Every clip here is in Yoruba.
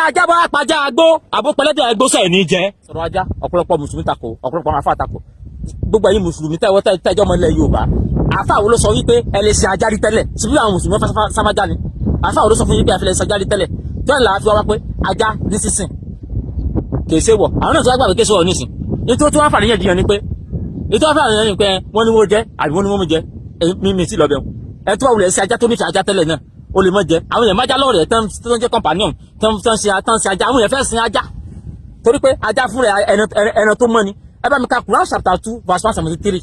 ajá bá pàjá agbó àbó pẹlẹ́dẹ̀ agbó sẹ́ẹ̀ ní jẹ́. sọ̀rọ̀ ajá ọ̀pọ̀lọpọ̀ mùsùlùmí tako ọ̀pọ̀lọpọ̀ àwọn afá tako gbogbo ẹ̀yin mùsùlùmí tẹ́jọ́ ọmọ ilẹ̀ Yorùbá àfá wo ló sọ wípé ẹ lè ṣe ajá rí tẹ́lẹ̀ síbí àwọn mùsùlùmí sámájá ni àfá wo ló sọ fún yín pé ẹ fi lè ṣe ajá rí tẹ́lẹ̀ tó ń là á fi wá pé ajá ní sísìn kì í ṣe wọ̀ àwọn náà tó wá gbà pé kì í ṣe wọ̀ nísìn nítorí tí wọ́n fà níyàn dìyàn ni pé nítorí wọ́n fà níyàn ni pé wọ́n ní wọ́n jẹ́ àbí wọ́n ní wọ́n mú jẹ́ mímí sí lọ́bẹ̀ ẹ tó wà wulẹ̀ ṣe ajá tó nífẹ̀ẹ́ ajá tẹ́lẹ̀ náà o lè mọ jẹ àwọn èèyàn májá lọ́rẹ̀ tán jẹ́ companion tán ṣe ajá àwọn èèyàn fẹ́ sin ajá torí pé ajá fún rẹ̀ ẹran tó mọ́ ni ẹ bá mi ka Quran chapter 2 verse 173.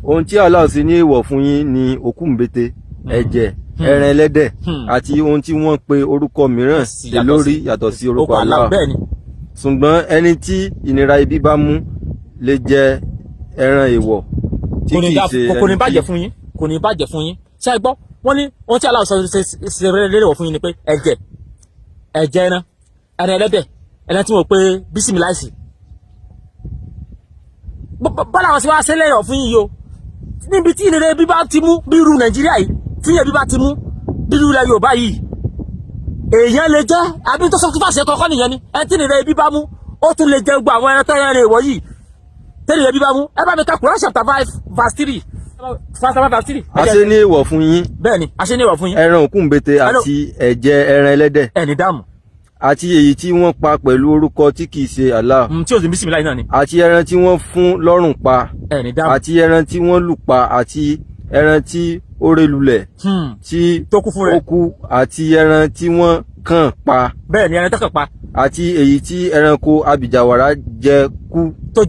ohun tí Allah sì ní èèwọ̀ fún yín ni òkú ńbete ẹ̀jẹ̀ ẹran ẹlẹ́dẹ̀ àti ohun tí wọ́n pe orúkọ mìíràn lé lórí yàtọ̀ sí orúkọ Allah ṣùgbọ́n ẹni tí ìnira ibi bá mú lè jẹ ẹran èèwọ̀ tí kì í ṣe kò ní bàjẹ́ fún yín kò ní bàjẹ́ fún yín ṣé ẹ gbọ́ wọ́n ní ohun tí Allah sọ ṣe lérò fún yín ni pé ẹ̀jẹ̀ ẹran ẹlẹ́dẹ̀ ẹran tí wọ́n pe bísímìláìsì bọ́lá wọn sì wá sílẹ̀ ọ̀ fún yín yìí o níbi tí ìnira ebi bá ti mú bí irú Nàìjíríà yìí tí ebi bá ti mú bí irú ilẹ̀ Yorùbá yìí èèyàn lè jẹ́ àbí tó sọ fún fàṣẹ kọ́kọ́ nìyẹn ni ẹni tí ìnira ebi bá mú ó tún lè jẹ gbogbo àwọn ẹran tó yẹn rè wọ́ yìí tí ìnira ebi bá mú ẹ bá mi ka Quran chapter 5 verse 3 a ṣe ní èèwọ̀ fún yín bẹ́ẹ̀ ni a ṣe ní èèwọ̀ fún yín ẹran òkú ńbete àti ẹ̀jẹ̀ ẹran ẹlẹ́dẹ̀ ẹni dáàmú àti èyí tí wọ́n pa pẹ̀lú orúkọ tí kìí ṣe Allah tí ó sì bísímìláì náà ni àti ẹran tí wọ́n fún lọ́rùn pa ẹni dáàmú àti ẹran tí wọ́n lù pa àti ẹran tí ó ré lulẹ̀ tí tó kú fún rẹ̀ ó kú àti ẹran tí wọ́n kàn pa bẹ́ẹ̀ ni ẹran tó kàn pa àti èyí tí ẹranko abìjàwàrà jẹ kú tó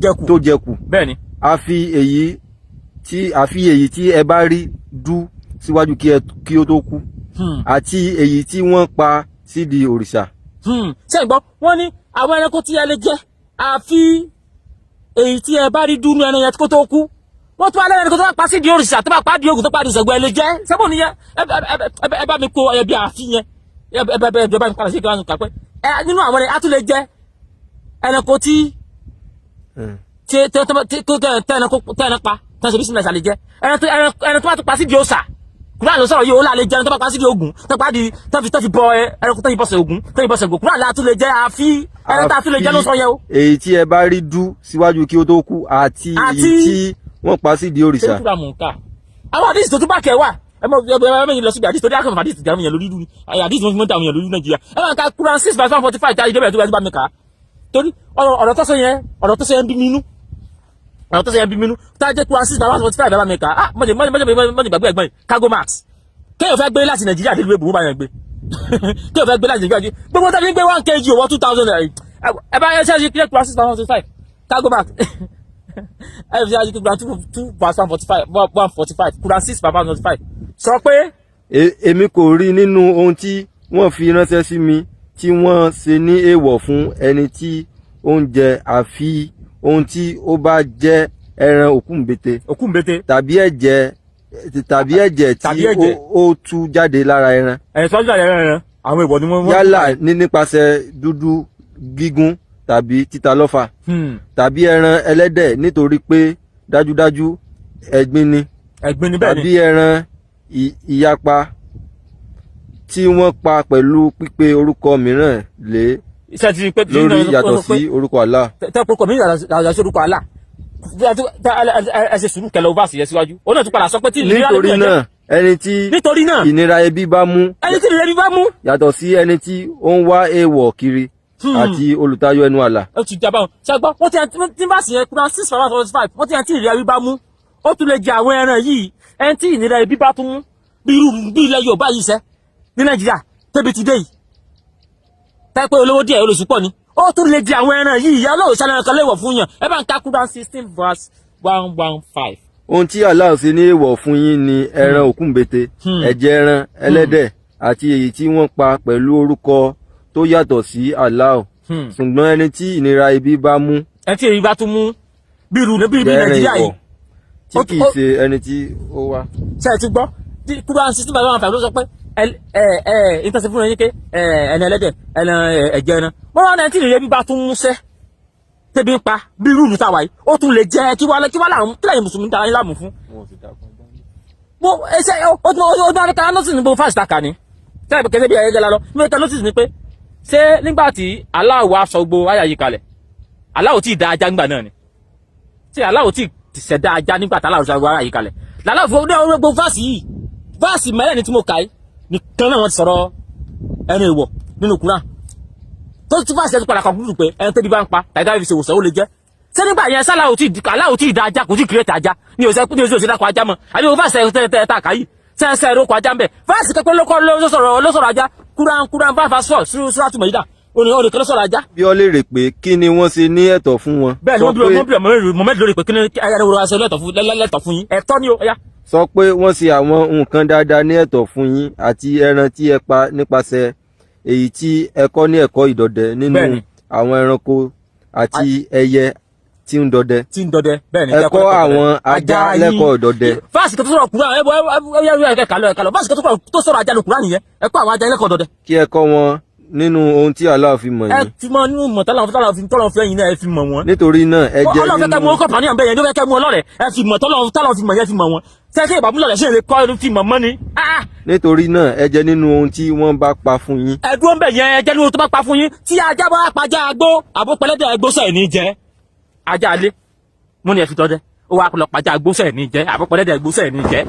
jẹ kú bẹ́ẹ̀ ni àfi èyí tí ẹ bá rí dú síwájú kí ó tó kú àti èyí tí wọ́n pa sídìí òrìṣà. ṣé ìgbọ́ wọ́n ní àwọn ẹranko tí ẹ lè jẹ àfi èyí tí ẹ bá rí dú ní ẹran yẹn kó tó kú wọ́n tún alẹ́ ẹranko tó bá pa sídìí òrìṣà tó bá pa di ogun tó pa di ìṣègùn ẹ lè jẹ sẹ́bùn nìyẹn ẹ bá mi kó ẹbí àfi yẹn ẹ bá mi padà sí ìgbà pé nínú àwọn ẹ á tún lè jẹ ẹranko tí tẹ́ẹ̀nà pa tán ṣe bí sinmi ṣàlẹ̀ jẹ́ ẹran tó bá tó pa sí di òòṣà Kùránì ló sọ̀rọ̀ yìí ó láàlẹ́ jẹ́ ẹran tó bá pa sí di Ògún tó fi bọ ẹranko tó yìí bọ́sẹ̀ Ògún tó yìí bọ́sẹ̀ Ògún Kùránì láà tún lè jẹ́ àfi ẹran tá a tún lè jẹ́ ló sọ yẹ o. èyí tí ẹ bá rí dú síwájú kí ó tó kú àti èyí tí wọ́n pa sí di òrìṣà. àwọn àdìsí tó tún bá kẹ wà ẹ mẹ́rin lọ síbi àdìsí tó dé àkànfà àdìsí ìjà yẹn lórí dúró àdìsí wọn fi mọ́ta àwọn èèyàn lórí Nàìjíríà ẹ máa ka Quran 6 verse 145 tá a ìjọba ẹ̀ tó bá mi kà á torí ọ̀rọ̀ tó sọ yẹn bí nínú àwọn tó ṣe ẹbí minú tá a jẹ́ Quran 6 verse 145 bàbá mi kà á mọ̀jẹ̀ gbàgbé ẹ̀gbọ́n Cargo Max kéèyàn fẹ́ gbé láti Nàìjíríà dé ìlú èbúrú bá yẹn gbé kéèyàn fẹ́ gbé láti Nàìjíríà dé gbogbo tàbí gbé 1 kg owó 2000 naira ẹ bá ẹ ṣe àṣìkí Quran 6 verse 145 Cargo Max ẹ ṣe àṣìkí Quran 2 verse 145 Quran 6 verse 145 sọ pé. èmi kò rí nínú ohun tí wọ́n fi ránṣẹ́ sí mi tí wọ́n ṣe ní èèwọ̀ fún ẹni tí ó ń jẹ àfi ohun tí ó bá jẹ́ ẹran òkú ńbete tàbí ẹ̀jẹ̀ tí ó tú jáde lára ẹran. ẹ̀sọ́ tó jáde lára ẹran àwọn ìwọ̀ ni wọ́n. yálà nípasẹ̀ dúdú gígún tàbí títa lọ́fà tàbí ẹran ẹlẹ́dẹ̀ nítorí pé dájúdájú ẹ̀gbin ni bẹ́ẹ̀ ni tàbí ẹran ìyapa tí wọ́n pa pẹ̀lú pípe orúkọ mìíràn lé lórí yàtọ̀ sí orúkọ Allah. tẹ́ orúkọ mi yàtọ̀ sí orúkọ Allah ẹ ṣe sùúrù kẹlẹ́ ovasi yẹn síwájú ó náà tún padà sọ pé tí ìnira nítorí náà ẹni tí ìnira ebi bá mú yàtọ̀ sí ẹni tí ó ń wá èèwọ̀ kiri àti olùtayọ ẹnu àlà. ó ti jábọ̀ ṣàgbọ́n wọ́n ti bá sì yẹn Quran 6 verse 145 wọ́n ti yẹn tí ìnira ebi bá mú ó tún lè jẹ àwọn ẹran yìí ẹni tí ìnira ebi bá tún mú bí ilẹ̀ Yorùbá yìí ṣẹ́ ní Nàìjíríà tẹ́bi ti dé yìí tẹ́ pé olówó díẹ̀ olóṣùpọ̀ ni ó tún lè di àwọn ẹran yìí ìyá ọlọ́run ṣàlàyé kan léèwọ̀ fún yàn ẹ bá ń ka Quran 16 verse 115. ohun tí Allah ṣe ní èèwọ̀ fún yín ni ẹran òkú ńbete ẹ̀jẹ̀ ẹran ẹlẹ́dẹ̀ àti èyí tí wọ́n pa pẹ̀lú orúkọ tó yàtọ̀ sí Allah ṣùgbọ́n ẹni tí ìnira ibi bá mú. ẹ tí èyí bá tún mú bí Nàìjíríà yìí tí kì í ṣe ẹni tí ó wá. ṣe é ti gbọ́ Quran 16 verse 115 ló sọ pé ìtàsí fún ẹyìn ké ẹni ẹlẹ́dẹ̀ ẹni ẹ̀jẹ̀ ẹran wọ́n wá náà tí ìrìn ẹbí bá tún ń ṣẹ́ tẹ́bí ń pa bí rúùlù táwa yìí ó tún lè jẹ́ kí wá láwọn kílẹ̀yìn mùsùlùmí dára yín láàmú fún. mo ẹsẹ̀ ọdún abẹ́ta nọ́ọ̀sì ní bó fásitì kà ní tẹ́lẹ̀ kẹ́sẹ́ bí ẹ̀yẹ́gẹ́ la lọ ní ẹ̀ka nọ́ọ̀sì ní pé ṣé nígbà tí Allah wá sọ gbogbo àyà yìí kalẹ̀ Allah ò tí ì dá ajá nígbà náà ni tí Allah ò tí ì ṣẹ̀dá ajá nígbà tí Allah sọ gbogbo àyà yìí kalẹ̀ làlá fún gbogbo fáàsì yìí fáàsì mẹ́rẹ̀ẹ̀rin tí mo kà yìí nìkan náà wọ́n ti sọ̀rọ̀ ẹni ìwọ̀ nínú Kùránì tó ti fáàsì ẹ̀ tó padà kọ̀ọ̀kúrú pé ẹni tẹ́bí bá ń pa tàbí dábì fi ṣe òwòsàn ó lè jẹ́ ṣé nígbà yẹn sálà ò tí ì dá ajá kò tí ì kírètì ajá ní òṣèlú dákọ̀ ajá mọ́ àbí òun fáàsì ẹ̀ tẹ̀ ká yìí sẹ́ẹ̀sẹ̀ ẹ̀rọ kọ ajá ń bẹ̀ fáàsì kẹ́kọ́ ló sọ̀rọ̀ ajá Kùránì bá fa sọ̀ Suratul Maida òní kan ló sọ̀rọ̀ ajá. bí ọ lè rè pé kí ni wọ́n ṣe ní ẹ̀tọ́ fún wọn. bẹ́ẹ̀ ni wọ́n bí Mohammed lórí pé kí ni ayélujára ṣe lẹ́tọ̀ fún yín ẹ̀tọ́ ni ó yá. sọ pé wọ́n ṣe àwọn nǹkan dáadáa ní ẹ̀tọ́ fún yín àti ẹran tí ẹ pa nípasẹ̀ èyí tí ẹ kọ́ ní ẹ̀kọ́ ìdọdẹ nínú àwọn ẹranko àti ẹyẹ tí ń dọdẹ. bẹ́ẹ̀ ni ẹ kọ́ àwọn ajá lẹ́kọ̀ọ́ ìdọdẹ. fásitì tó sọ̀rọ̀ Kùránì ẹ̀kọ́ fásitì tó sọ̀rọ̀ ajá ní Kùránì yẹn ẹ kọ́ àwọn ajá lẹ́kọ̀ọ́ ìdọdẹ. kí ẹ kọ́ wọn nínú ohun tí Allah fi mọ̀ yín. ẹ fi mọ nínú mọ̀ tọ́lọ̀ fi ẹ̀yin náà ẹ fi mọ̀ wọn. nítorí náà ẹ jẹ́ nínú. Ọlọ́run fẹ́ kẹ́ mú ọkọ̀ pàní àbẹ́ yẹn ló fẹ́ kẹ́ mú ọlọ́rẹ̀ ẹ fi mọ̀ tọ́lọ̀ fi mọ̀ yẹn fi mọ̀ wọn. sẹ́kẹ́ ìbámúlọ̀ rẹ̀ ṣe lè kọ́ fi mọ̀ mọ́ ni. nítorí náà ẹ jẹ́ nínú ohun tí wọ́n bá pa fún yín. ẹ dúró ń bẹ̀ yẹn ẹ jẹ́ nínú tó bá pa fún yín tí ajá bá pajá agbó àbó pẹlẹ́dẹ̀ agbó sẹ̀ ní jẹ́ ajá alé mo ní ẹ fi tọ́ dẹ́ ó wá lọ pajá agbó sẹ̀ ní jẹ́ àbó pẹlẹ́dẹ̀ agbó sẹ̀ ní jẹ́.